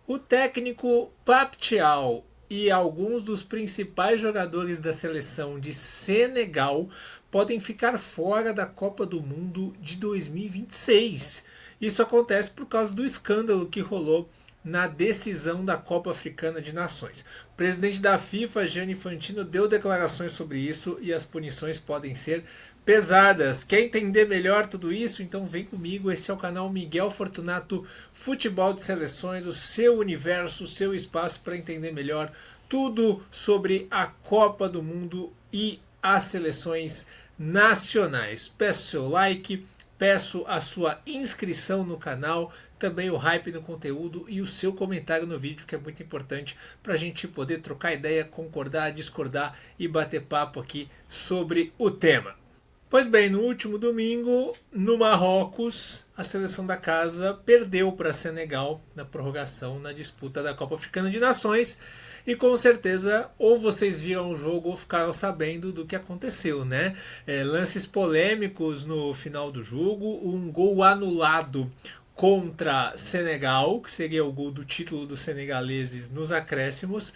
O técnico Pape Thiaw e alguns dos principais jogadores da seleção de Senegal podem ficar fora da Copa do Mundo de 2026. Isso acontece por causa do escândalo que rolou na decisão da Copa Africana de Nações. O presidente da FIFA, Gianni Infantino, deu declarações sobre isso e as punições podem ser pesadas. Quer entender melhor tudo isso? Então vem comigo. Esse é o canal Miguel Fortunato Futebol de Seleções, o seu universo, o seu espaço para entender melhor tudo sobre a Copa do Mundo e as seleções nacionais. Peço seu like, peço a sua inscrição no canal, também o hype no conteúdo e o seu comentário no vídeo, que é muito importante para a gente poder trocar ideia, concordar, discordar e bater papo aqui sobre o tema. Pois bem, no último domingo, no Marrocos, a seleção da casa perdeu para Senegal na prorrogação na disputa da Copa Africana de Nações. E com certeza, ou vocês viram o jogo ou ficaram sabendo do que aconteceu, né? Lances polêmicos no final do jogo, um gol anulado contra Senegal, que seria o gol do título dos senegaleses nos acréscimos,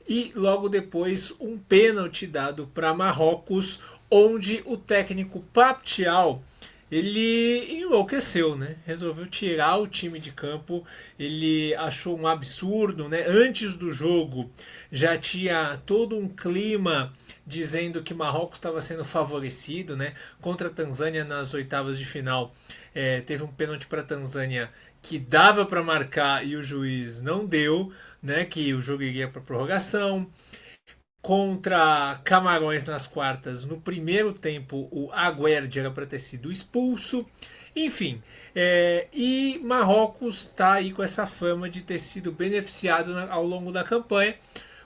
e logo depois um pênalti dado para Marrocos, onde o técnico Pape Thiaw ele enlouqueceu, né? Resolveu tirar o time de campo. Ele achou um absurdo, né? Antes do jogo já tinha todo um clima dizendo que Marrocos estava sendo favorecido, né? Contra a Tanzânia nas oitavas de final. Teve um pênalti para a Tanzânia que dava para marcar e o juiz não deu, né? Que o jogo iria para prorrogação. Contra Camarões nas quartas, no primeiro tempo, o Aguerd era para ter sido expulso. Enfim, e Marrocos está aí com essa fama de ter sido beneficiado ao longo da campanha.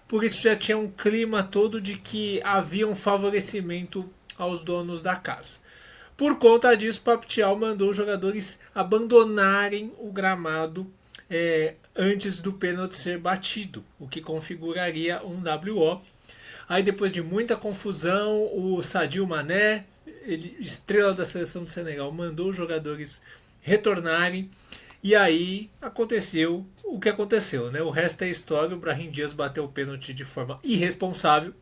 Por isso já tinha um clima todo de que havia um favorecimento aos donos da casa. Por conta disso, Pape Thiaw mandou os jogadores abandonarem o gramado antes do pênalti ser batido, o que configuraria um WO. Aí depois de muita confusão, o Sadio Mané, estrela da seleção do Senegal, mandou os jogadores retornarem. E aí aconteceu o que aconteceu, né? O resto é história. O Brahim Dias bateu o pênalti de forma irresponsável.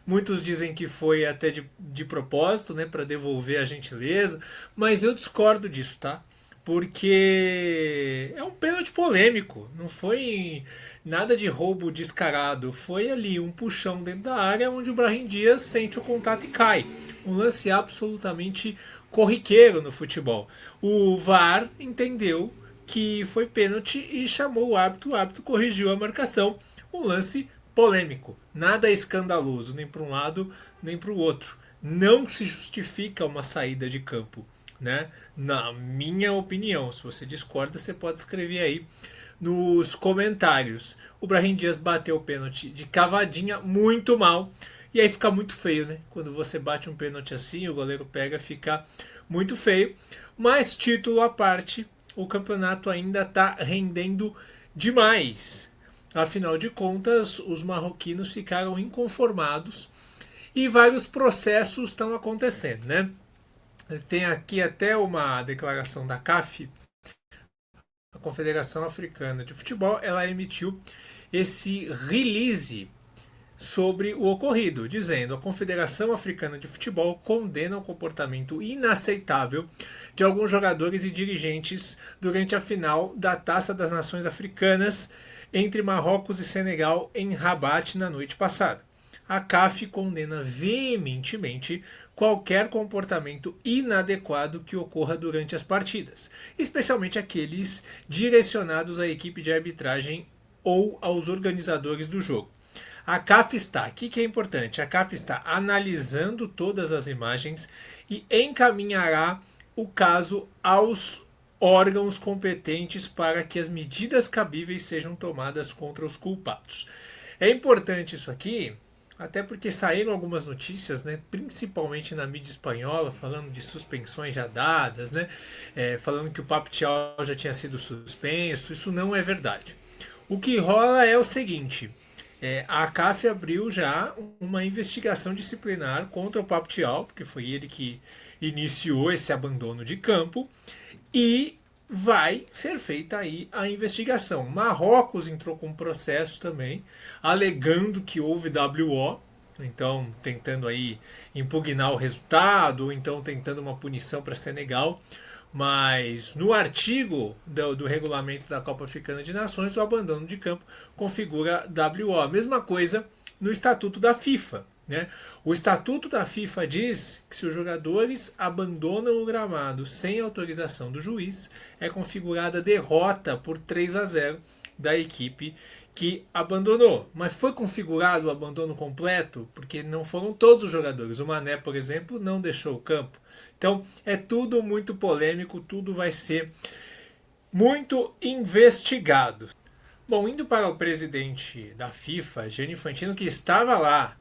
Muitos dizem que foi até de propósito, né? Para devolver a gentileza. Mas eu discordo disso, tá? Porque é um pênalti polêmico, não foi nada de roubo descarado, foi ali um puxão dentro da área onde o Brahim Dias sente o contato e cai. Um lance absolutamente corriqueiro no futebol. O VAR entendeu que foi pênalti e chamou o árbitro corrigiu a marcação. Um lance polêmico, nada escandaloso, nem para um lado nem para o outro. Não se justifica uma saída de campo, né? Na minha opinião. Se você discorda, você pode escrever aí nos comentários. O Brahim Dias bateu o pênalti de cavadinha muito mal. E aí fica muito feio, né? Quando você bate um pênalti assim, o goleiro pega, fica muito feio. Mas título à parte, o campeonato ainda está rendendo demais. Afinal de contas, os marroquinos ficaram inconformados e vários processos estão acontecendo, né? Tem aqui até uma declaração da CAF, a Confederação Africana de Futebol. Ela emitiu esse release sobre o ocorrido, dizendo: a Confederação Africana de Futebol condena o comportamento inaceitável de alguns jogadores e dirigentes durante a final da Taça das Nações Africanas entre Marrocos e Senegal em Rabat na noite passada. A CAF condena veementemente qualquer comportamento inadequado que ocorra durante as partidas, especialmente aqueles direcionados à equipe de arbitragem ou aos organizadores do jogo. A CAF está, aqui que é importante, a CAF está analisando todas as imagens e encaminhará o caso aos órgãos competentes para que as medidas cabíveis sejam tomadas contra os culpados. É importante isso aqui, até porque saíram algumas notícias, né, principalmente na mídia espanhola, falando de suspensões já dadas, né, falando que o Pape Thiaw já tinha sido suspenso. Isso não é verdade. O que rola é o seguinte: a CAF abriu já uma investigação disciplinar contra o Pape Thiaw, porque foi ele que iniciou esse abandono de campo, e vai ser feita aí a investigação. Marrocos entrou com um processo também, alegando que houve WO, então tentando aí impugnar o resultado, ou então tentando uma punição para Senegal. Mas no artigo do regulamento da Copa Africana de Nações, o abandono de campo configura WO. A mesma coisa no estatuto da FIFA. Né? O estatuto da FIFA diz que se os jogadores abandonam o gramado sem autorização do juiz, é configurada derrota por 3-0 da equipe que abandonou. Mas foi configurado o abandono completo porque não foram todos os jogadores. O Mané, por exemplo, não deixou o campo. Então é tudo muito polêmico, tudo vai ser muito investigado. Bom, indo para o presidente da FIFA, Gianni Infantino, que estava lá.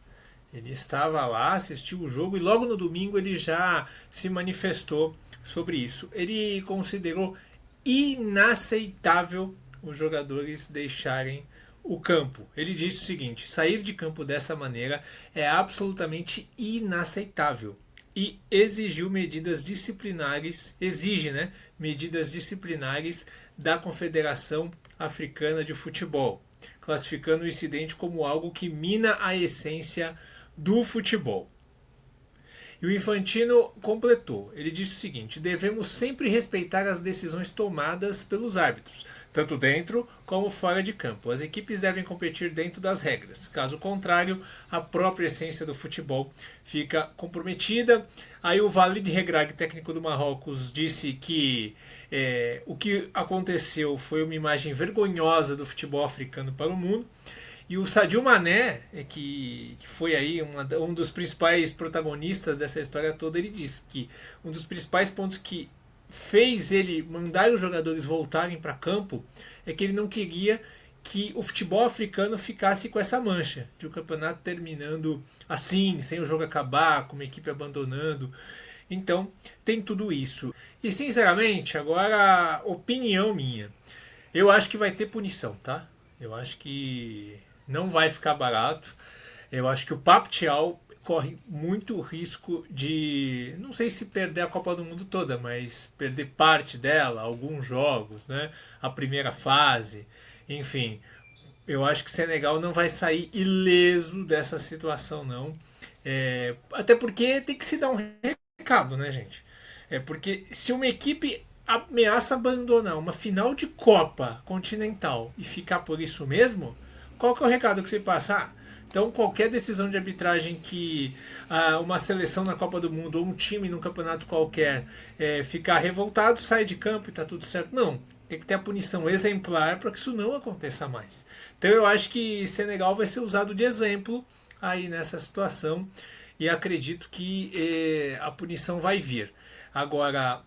Ele estava lá, assistiu o jogo e logo no domingo ele já se manifestou sobre isso. Ele considerou inaceitável os jogadores deixarem o campo. Ele disse o seguinte: sair de campo dessa maneira é absolutamente inaceitável e exigiu medidas disciplinares, medidas disciplinares da Confederação Africana de Futebol, classificando o incidente como algo que mina a essência do futebol. E o Infantino completou. Ele disse o seguinte: devemos sempre respeitar as decisões tomadas pelos árbitros, tanto dentro como fora de campo. As equipes devem competir dentro das regras. Caso contrário, a própria essência do futebol fica comprometida. Aí o Walid Regragui, técnico do Marrocos, disse que o que aconteceu foi uma imagem vergonhosa do futebol africano para o mundo. E o Sadio Mané, que foi aí um dos principais protagonistas dessa história toda, ele diz que um dos principais pontos que fez ele mandar os jogadores voltarem para campo é que ele não queria que o futebol africano ficasse com essa mancha, de o campeonato terminando assim, sem o jogo acabar, com uma equipe abandonando. Então, tem tudo isso. E sinceramente, agora, opinião minha, eu acho que vai ter punição, tá? Eu acho que não vai ficar barato. Eu acho que o Pape Thiaw corre muito risco de, não sei se perder a Copa do Mundo toda, mas perder parte dela, alguns jogos, né? A primeira fase, enfim. Eu acho que o Senegal não vai sair ileso dessa situação, não. Até porque tem que se dar um recado, né, gente? Porque se uma equipe ameaça abandonar uma final de Copa Continental e ficar por isso mesmo, qual que é o recado que você passa? Então qualquer decisão de arbitragem que uma seleção na Copa do Mundo ou um time num campeonato qualquer ficar revoltado, sai de campo e tá tudo certo. Não, tem que ter a punição exemplar para que isso não aconteça mais. Então eu acho que Senegal vai ser usado de exemplo aí nessa situação e acredito que a punição vai vir. Agora,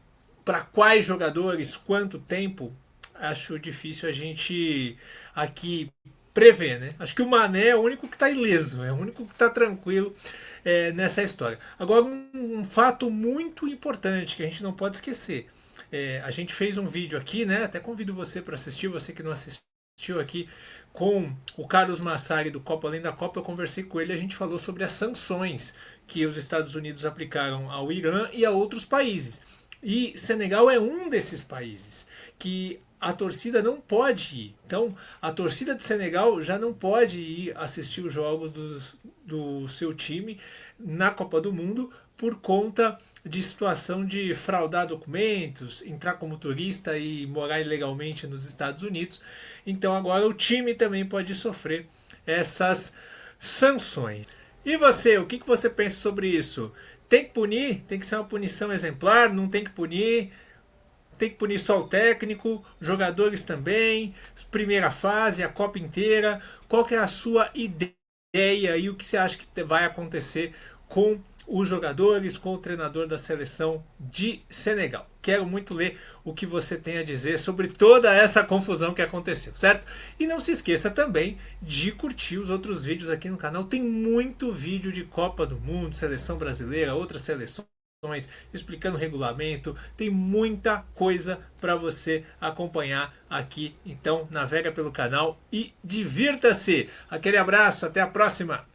para quais jogadores, quanto tempo, acho difícil a gente aqui prever, né? Acho que o Mané é o único que está ileso, é o único que está tranquilo nessa história. Agora, um fato muito importante que a gente não pode esquecer. A gente fez um vídeo aqui, né? Até convido você para assistir, você que não assistiu aqui, com o Carlos Massari do Copa Além da Copa. Eu conversei com ele, a gente falou sobre as sanções que os Estados Unidos aplicaram ao Irã e a outros países. E Senegal é um desses países que a torcida não pode ir. Então, a torcida de Senegal já não pode ir assistir os jogos do seu time na Copa do Mundo por conta de situação de fraudar documentos, entrar como turista e morar ilegalmente nos Estados Unidos. Então, agora o time também pode sofrer essas sanções. E você, o que você pensa sobre isso? Tem que punir? Tem que ser uma punição exemplar? Não tem que punir? Tem que punir só o técnico, jogadores também, primeira fase, a Copa inteira. Qual que é a sua ideia e o que você acha que vai acontecer com os jogadores, com o treinador da seleção de Senegal? Quero muito ler o que você tem a dizer sobre toda essa confusão que aconteceu, certo? E não se esqueça também de curtir os outros vídeos aqui no canal. Tem muito vídeo de Copa do Mundo, seleção brasileira, outras seleções, explicando o regulamento. Tem muita coisa para você acompanhar aqui. Então navega pelo canal e divirta-se. Aquele abraço, até a próxima.